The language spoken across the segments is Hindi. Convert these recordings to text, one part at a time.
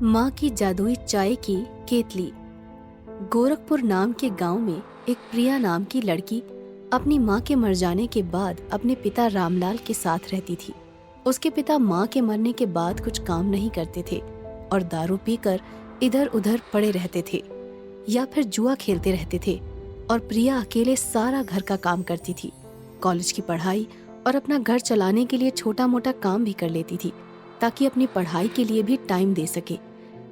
माँ की जादुई चाय की केतली। गोरखपुर नाम के गांव में एक प्रिया नाम की लड़की अपनी माँ के मर जाने के बाद अपने पिता रामलाल के साथ रहती थी। उसके पिता माँ के मरने के बाद कुछ काम नहीं करते थे और दारू पीकर इधर उधर पड़े रहते थे या फिर जुआ खेलते रहते थे और प्रिया अकेले सारा घर का काम करती थी। कॉलेज की पढ़ाई और अपना घर चलाने के लिए छोटा मोटा काम भी कर लेती थी ताकि अपनी पढ़ाई के लिए भी टाइम दे सके।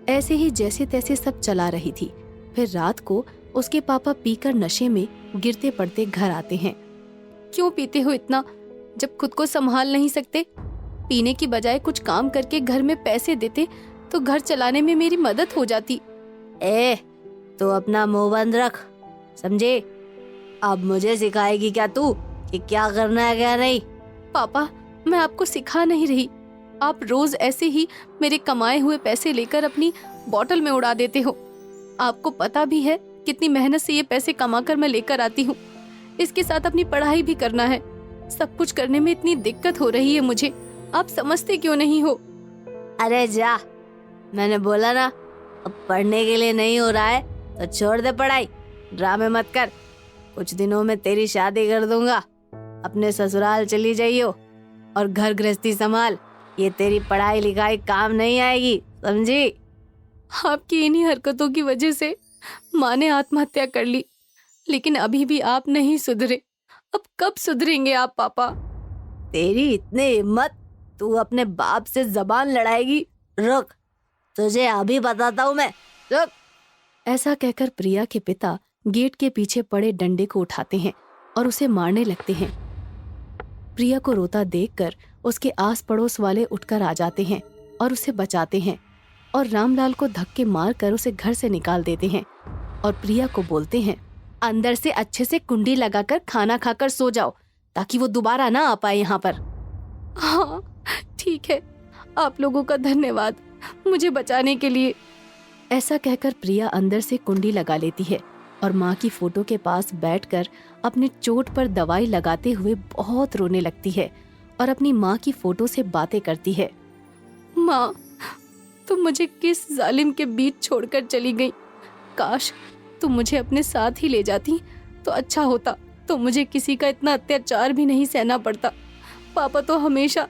ऐसे ही जैसे तैसे सब चला रही थी। फिर रात को उसके पापा पीकर नशे में गिरते पड़ते घर आते हैं। क्यों पीते हो इतना, जब खुद को संभाल नहीं सकते? पीने की बजाय कुछ काम करके घर में पैसे देते तो घर चलाने में मेरी मदद हो जाती। तो अपना मुंह बंद रख, समझे? अब मुझे सिखाएगी क्या तू कि क्या करना है क्या नहीं? पापा, मैं आपको सिखा नहीं रही। आप रोज ऐसे ही मेरे कमाए हुए पैसे लेकर अपनी बॉटल में उड़ा देते हो। आपको पता भी है कितनी मेहनत से ये पैसे कमाकर मैं लेकर आती हूँ। इसके साथ अपनी पढ़ाई भी करना है। सब कुछ करने में इतनी दिक्कत हो रही है मुझे, आप समझते क्यों नहीं हो? अरे जा, मैंने बोला ना, अब पढ़ने के लिए नहीं हो रहा है तो छोड़ दे पढ़ाई, ड्रामे मत कर। कुछ दिनों में तेरी शादी कर दूंगा, अपने ससुराल चली जाइयो और घर गृहस्थी संभाल। ये तेरी पढ़ाई लिखाई काम नहीं आएगी, समझी? आपकी इन्हीं हरकतों की वजह से माँ ने आत्महत्या कर ली, लेकिन अभी भी आप नहीं सुधरे। अब कब सुधरेंगे आप पापा? तेरी इतनी हिम्मत, तू अपने बाप से जबान लड़ाएगी? रुक, तुझे अभी बताता हूँ मैं, रुक। ऐसा कहकर प्रिया के पिता गेट के पीछे पड़े डंडे को उठाते हैं और उसे मारने लगते हैं। प्रिया को रोता देखकर उसके आस पड़ोस वाले उठकर आ जाते हैं और उसे बचाते हैं और रामलाल को धक्के मारकर उसे घर से निकाल देते हैं और प्रिया को बोलते हैं, अंदर से अच्छे से कुंडी लगाकर खाना खाकर सो जाओ ताकि वो दोबारा ना आ पाए यहाँ पर। हाँ ठीक है, आप लोगों का धन्यवाद मुझे बचाने के लिए। ऐसा कहकर प्रिया अंदर से कुंडी लगा लेती है और माँ की फोटो के पास बैठकर अपने चोट पर दवाई लगाते हुए बहुत रोने लगती है और अपनी माँ की फोटो से बातें करती है। माँ, तुम मुझे किस जालिम के बीच छोड़कर चली गई। काश तुम मुझे अपने साथ ही ले जाती तो अच्छा होता, तो मुझे किसी का इतना अत्याचार भी नहीं सहना पड़ता। पापा तो हमेशा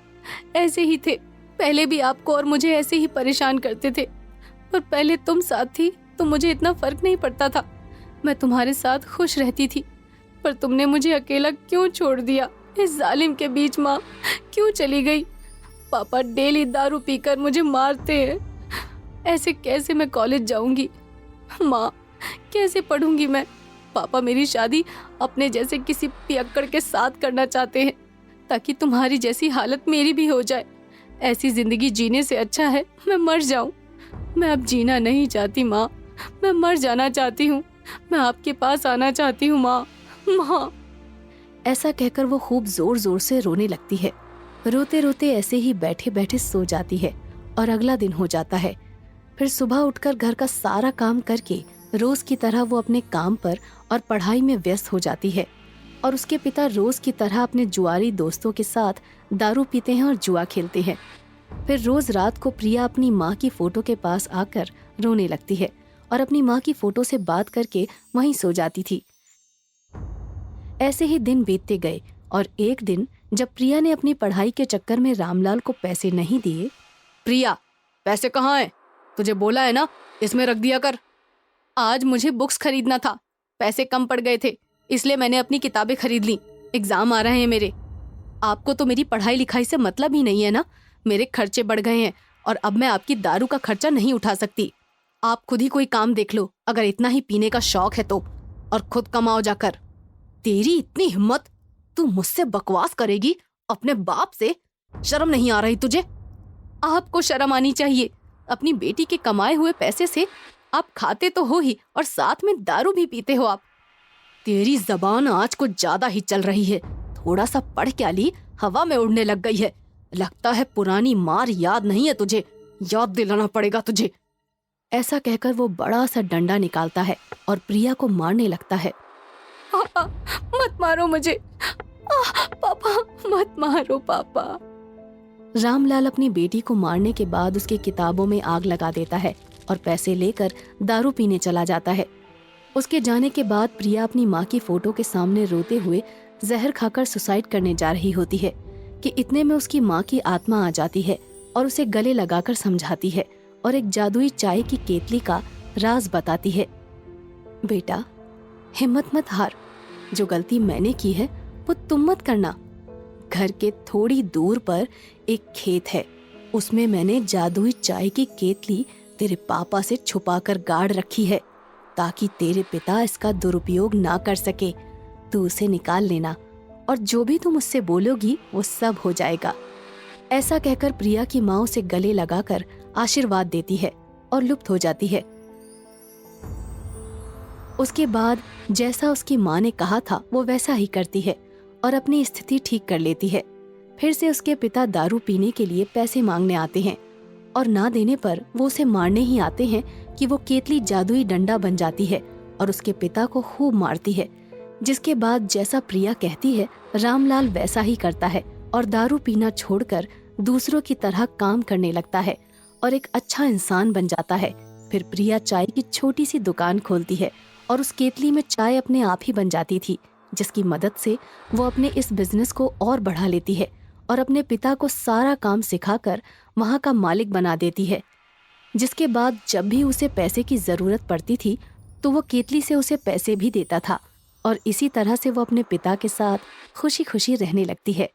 ऐसे ही थे, पहले भी आपको और मुझे ऐसे ही परेशान करते थे, पर पहले तुम साथ थी तो मुझे इतना फर्क नहीं पड़ता था। मैं तुम्हारे साथ खुश रहती थी, पर तुमने मुझे अकेला क्यों छोड़ दिया इस जालिम के बीच? माँ क्यों चली गई? पापा डेली दारू पीकर मुझे मारते हैं। ऐसे कैसे मैं कॉलेज जाऊंगी? माँ कैसे पढ़ूंगी मैं? पापा मेरी शादी अपने जैसे किसी पियक्कड़ के साथ करना चाहते हैं ताकि तुम्हारी जैसी हालत मेरी भी हो जाए। ऐसी जिंदगी जीने से अच्छा है मैं मर जाऊं। मैं अब जीना नहीं चाहती माँ, मैं मर जाना चाहती हूँ। मैं आपके पास आना चाहती हूँ माँ, माँ। ऐसा कहकर वो खूब जोर जोर से रोने लगती है। रोते रोते ऐसे ही बैठे बैठे सो जाती है और अगला दिन हो जाता है। फिर सुबह उठकर घर का सारा काम करके रोज की तरह वो अपने काम पर और पढ़ाई में व्यस्त हो जाती है और उसके पिता रोज की तरह अपने जुआरी दोस्तों के साथ दारू पीते हैं और जुआ खेलते हैं। फिर रोज रात को प्रिया अपनी माँ की फोटो के पास आकर रोने लगती है और अपनी माँ की फोटो से बात करके वहीं सो जाती थी। ऐसे ही दिन बीतते गए और एक दिन जब प्रिया ने अपनी पढ़ाई के चक्कर में रामलाल को पैसे नहीं दिए। प्रिया, पैसे कहाँ हैं? तुझे बोला है ना इसमें रख दिया कर। आज मुझे बुक्स खरीदना था, पैसे कम पड़ गए थे इसलिए मैंने अपनी किताबें खरीद ली। एग्जाम आ रहे हैं मेरे। आपको तो मेरी पढ़ाई लिखाई से मतलब ही नहीं है ना। मेरे खर्चे बढ़ गए हैं और अब मैं आपकी दारू का खर्चा नहीं उठा सकती। आप खुद ही कोई काम देख लो अगर इतना ही पीने का शौक है तो, और खुद कमाओ जाकर। तेरी इतनी हिम्मत, तू मुझसे बकवास करेगी अपने बाप से? शर्म नहीं आ रही तुझे? आपको शर्म आनी चाहिए। अपनी बेटी के कमाए हुए पैसे से आप खाते तो हो ही और साथ में दारू भी पीते हो आप। तेरी जबान आज कुछ ज्यादा ही चल रही है। थोड़ा सा पढ़ क्या ली, हवा में उड़ने लग गई है। लगता है पुरानी मार याद नहीं है तुझे, याद दिलाना पड़ेगा तुझे। ऐसा कहकर वो बड़ा सा डंडा निकालता है और प्रिया को मारने लगता है। पापा मत मारो मुझे, पापा मत मारो पापा। रामलाल अपनी बेटी को मारने के बाद उसकी किताबों में आग लगा देता है और पैसे लेकर दारू पीने चला जाता है। उसके जाने के बाद प्रिया अपनी माँ की फोटो के सामने रोते हुए जहर खाकर सुसाइड करने जा रही होती है कि इतने में उसकी माँ की आत्मा आ जाती है और उसे गले लगाकर समझाती है और एक जादुई चाय की केतली का राज बताती है। बेटा, हिम्मत मत हार, जो गलती मैंने की है वो तुम मत करना। घर के थोड़ी दूर पर एक खेत है, उसमें मैंने जादुई चाय की केतली तेरे पापा से छुपाकर गाड़ रखी है ताकि तेरे पिता इसका दुरुपयोग ना कर सके। तू उसे निकाल लेना और जो भी तुम उससे बोलोगी वो सब हो जाएगा। ऐसा कहकर प्रिया की माँ उसे गले लगाकर आशीर्वाद देती है और लुप्त हो जाती है। उसके बाद जैसा उसकी माँ ने कहा था वो वैसा ही करती है और अपनी स्थिति ठीक कर लेती है। फिर से उसके पिता दारू पीने के लिए पैसे मांगने आते हैं और ना देने पर वो उसे मारने ही आते हैं कि वो केतली जादुई डंडा बन जाती है और उसके पिता को खूब मारती है। जिसके बाद जैसा प्रिया कहती है रामलाल वैसा ही करता है और दारू पीना छोड़कर दूसरों की तरह काम करने लगता है और एक अच्छा इंसान बन जाता है। फिर प्रिया चाय की छोटी सी दुकान खोलती है और उस केतली में चाय अपने आप ही बन जाती थी, जिसकी मदद से वो अपने इस बिजनेस को और बढ़ा लेती है और अपने पिता को सारा काम सिखाकर वहाँ का मालिक बना देती है। जिसके बाद जब भी उसे पैसे की जरूरत पड़ती थी तो वो केतली से उसे पैसे भी देता था और इसी तरह से वो अपने पिता के साथ खुशी खुशी रहने लगती है।